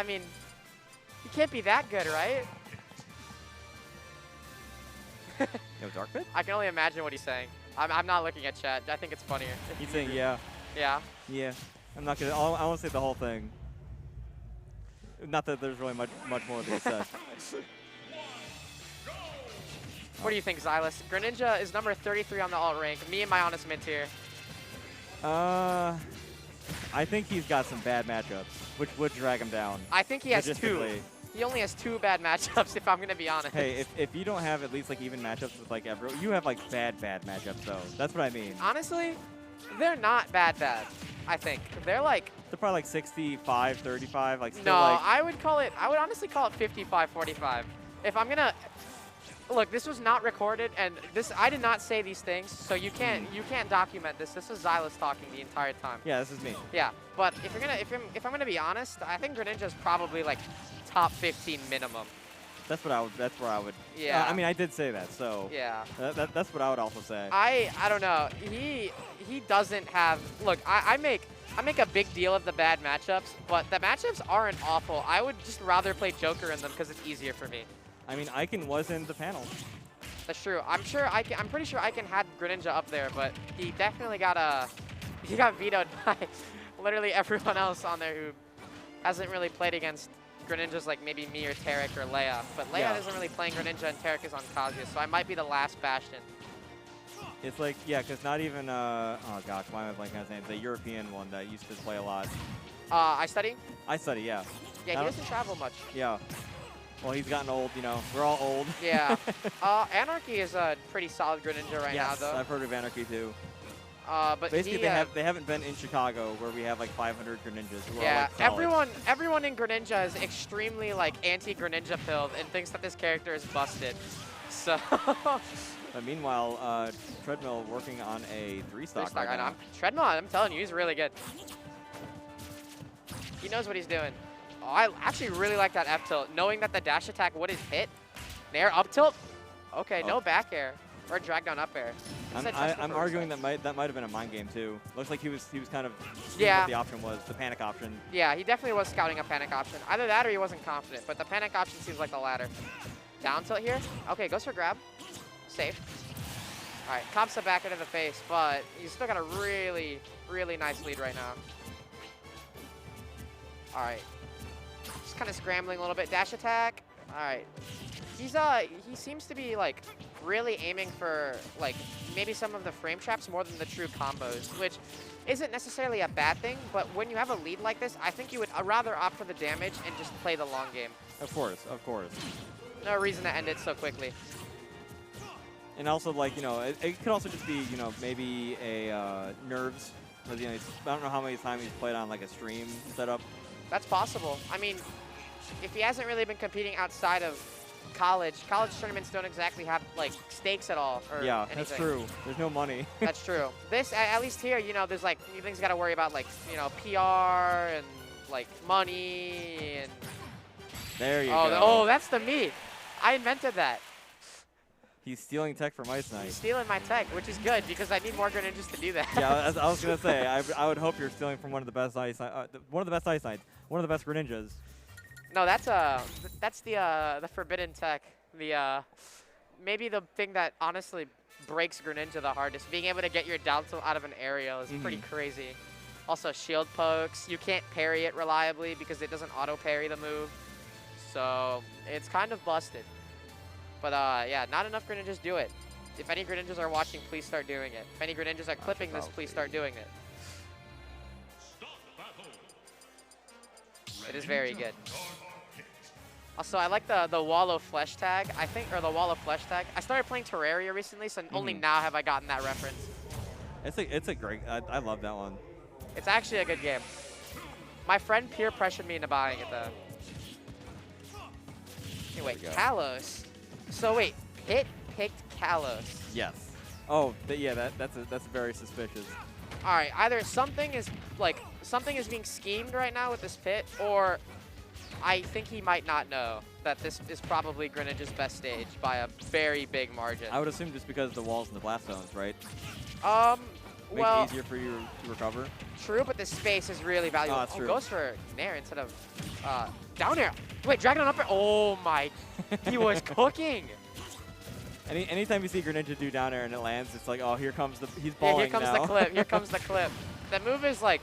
I mean, he can't be that good, right? Yo, Dark Pit? I can only imagine what he's saying. I'm not looking at chat. I think it's funnier. He's saying yeah. Yeah. Yeah. I'm not gonna. I won't say the whole thing. Not that there's really much more to be said. What do you think, Xylus? Greninja is number 33 on the alt rank. Me and my honest mint here. I think he's got some bad matchups, which would drag him down. I think he has 2. logistically. He only has 2 bad matchups, if I'm gonna be honest. Hey, if you don't have at least like even matchups with like everyone, you have like bad matchups though. That's what I mean. Honestly, they're not bad. I think they're like. They're probably like 65, 35, like still No, like. I would honestly call it 55, 45. If I'm gonna. Look, this was not recorded, and I did not say these things, so you can't document this. This was Xylus talking the entire time. Yeah, this is me. Yeah, but if I'm gonna be honest, I think Greninja is probably like top 15 minimum. That's what I would. That's where I would. Yeah. I mean, I did say that, so. Yeah. That's what I would also say. I don't know. He doesn't have. Look, I make a big deal of the bad matchups, but the matchups aren't awful. I would just rather play Joker in them because it's easier for me. I mean, Icon was in the panel. That's true. I'm pretty sure Icon had Greninja up there, but he definitely got vetoed by literally everyone else on there who hasn't really played against Greninjas like maybe me or Tarek or Leia. But Leia isn't really playing Greninja and Tarek is on Kazuya, so I might be the last Bastion. It's like, yeah, because not even, oh gosh, why am I blanking on his name? The European one that used to play a lot. I study? I study, yeah. Yeah, he doesn't travel much. Yeah. Well, he's gotten old, you know. We're all old. Yeah. Anarchy is a pretty solid Greninja right now, though. I've heard of Anarchy, too. But basically, they haven't been in Chicago where we have like 500 Greninjas. Who yeah, are, like, everyone in Greninja is extremely like anti-Greninja pilled and thinks that this character is busted. So. But meanwhile, Tredmill working on a 3-stock right now. Tredmill, I'm telling you, he's really good. He knows what he's doing. Oh, I actually really like that F tilt, knowing that the dash attack would have hit. Nair up tilt. Okay, no back air or drag down up air. I'm arguing that might have been a mind game too. Looks like he was kind of seeing what the option was, the panic option. Yeah, he definitely was scouting a panic option. Either that or he wasn't confident, but the panic option seems like the latter. Down tilt here. Okay, goes for grab. Safe. All right, comps the back into the face, but he's still got a really, really nice lead right now. All right. Just kind of scrambling a little bit. Dash attack. All right. He seems to be like really aiming for like maybe some of the frame traps more than the true combos, which isn't necessarily a bad thing, but when you have a lead like this, I think you would rather opt for the damage and just play the long game. Of course, of course. No reason to end it so quickly. And also, like, you know, it could also just be, you know, maybe a nerves. Because, you know, I don't know how many times he's played on like a stream setup. That's possible. I mean, if he hasn't really been competing outside of college tournaments don't exactly have like stakes at all or anything. That's true. There's no money. That's true. This, at least here, you know, there's like, things got to worry about like, you know, PR and like money and. There you go. Oh, that's the me. I invented that. He's stealing tech from Ice Knight. He's stealing my tech, which is good because I need more Greninjas to do that. Yeah, I was gonna say, I would hope you're stealing from one of the best Ice Knights, one of the best Greninjas. No, that's the forbidden tech. Maybe the thing that honestly breaks Greninja the hardest. Being able to get your down tilt out of an aerial is pretty crazy. Also, shield pokes. You can't parry it reliably because it doesn't auto parry the move. So it's kind of busted. But yeah, not enough Greninjas do it. If any Greninjas are watching, please start doing it. If any Greninjas are clipping this, please start doing it. It is very good. Also, I like the wall of flesh tag, I think, or the wall of flesh tag. I started playing Terraria recently, so only now have I gotten that reference. It's a great, I love that one. It's actually a good game. My friend peer pressured me into buying it, though. Anyway, Kalos. So wait, Pit picked Kalos. Yes. Oh, yeah, that's very suspicious. All right, either something is being schemed right now with this Pit, or I think he might not know that this is probably Greninja's best stage by a very big margin. I would assume just because of the walls and the blast zones, right? Makes Well, it easier for you to recover. true, but the space is really valuable. that's true. Goes for Nair instead of down air. Wait, Dragon up air. Oh my, he was cooking. Anytime you see Greninja do down air and it lands, it's like, oh, here comes he's Yeah, balling here comes now. the clip. Here comes the clip. That move is like,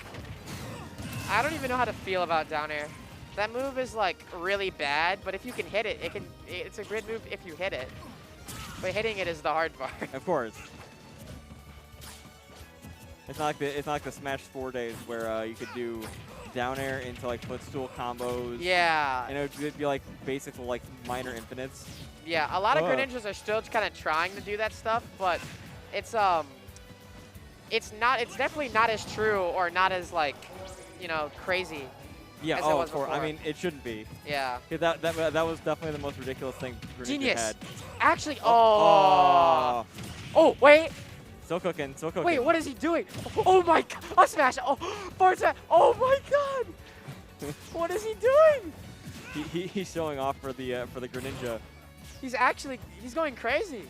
I don't even know how to feel about down air. That move is like really bad, but if you can hit it, it's a great move if you hit it. But hitting it is the hard part. Of course. It's not like the Smash 4 days where you could do down air into like footstool combos. Yeah. And it would be like basic like minor infinites. Yeah, a lot of Greninjas are still kind of trying to do that stuff, but it's definitely not as true or not as like, you know, crazy. Yeah, as it was of course. I before. mean, it shouldn't be. Yeah. That was definitely the most ridiculous thing Greninja Genius. had. Actually, Oh. oh, wait. Still cooking, still cooking. Wait, what is he doing? Oh my god, a smash. Oh, forward smash. Oh my god. What is he doing? He's showing off for the Greninja. He's going crazy.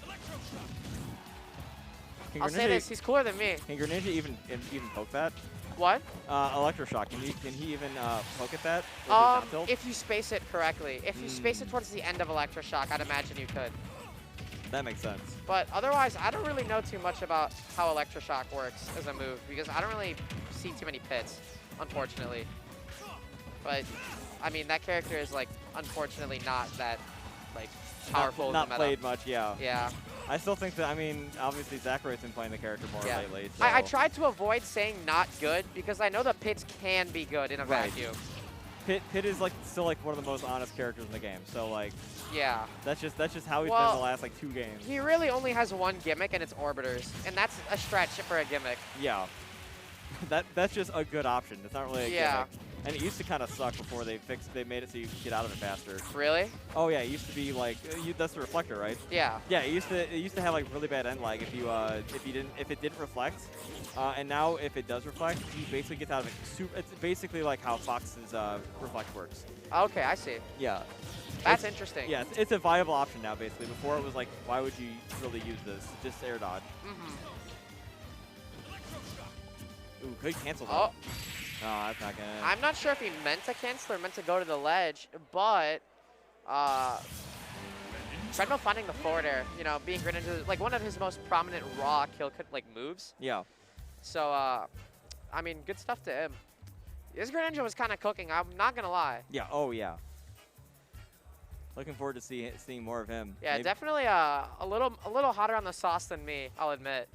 Can I'll say this, he's cooler than me. Can Greninja even poke that? What? Electroshock. Can he even poke at that? With his down tilt? If you space it correctly. If you space it towards the end of Electroshock, I'd imagine you could. That makes sense. But otherwise, I don't really know too much about how Electroshock works as a move because I don't really see too many pits, unfortunately. But, I mean, that character is, like, unfortunately not that, like, powerful Not in the meta. played much, yeah. Yeah. I still think that, I mean, obviously Zachary's been playing the character more Yeah. lately. So. I tried to avoid saying not good because I know the pits can be good in a Right. vacuum. Pit is like still like one of the most honest characters in the game. So like Yeah. that's just how he's been Well, the last like 2 games. He really only has one gimmick and it's Orbiters, and that's a stretch for a gimmick. Yeah. that's just a good option. It's not really a Yeah. gimmick. And it used to kind of suck before they made it so you could get out of it faster. Really? Oh yeah, it used to be like that's the reflector, right? Yeah. Yeah, it used to have like really bad end lag if it didn't reflect. And now if it does reflect, you basically get out of it. It's basically like how Fox's reflect works. Okay, I see. Yeah. That's interesting. Yeah, it's a viable option now basically. Before it was like, why would you really use this? Just air dodge. Ooh, good cancel though. Oh. No, that's not gonna. I'm not sure if he meant to cancel or meant to go to the ledge, but Tredmill finding the forward air, you know, being Greninja, like one of his most prominent raw kill like moves. Yeah. So I mean, good stuff to him. This Greninja was kind of cooking. I'm not gonna lie. Yeah. Oh yeah. Looking forward to seeing more of him. Yeah, Maybe. definitely a little hotter on the sauce than me, I'll admit.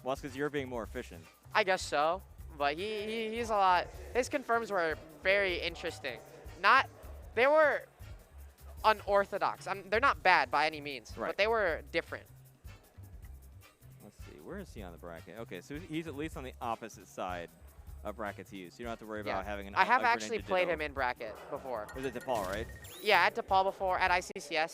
Well, that's because you're being more efficient. I guess so, but he's a lot. His confirms were very interesting. They were unorthodox. They're not bad by any means, right. but they were different. Let's see, where is he on the bracket? Okay, so he's at least on the opposite side of bracket to you, so you don't have to worry about having an. I have a actually Greninja played Ditto. him in bracket before. Was it DePaul, right? Yeah, at DePaul before, at ICCS.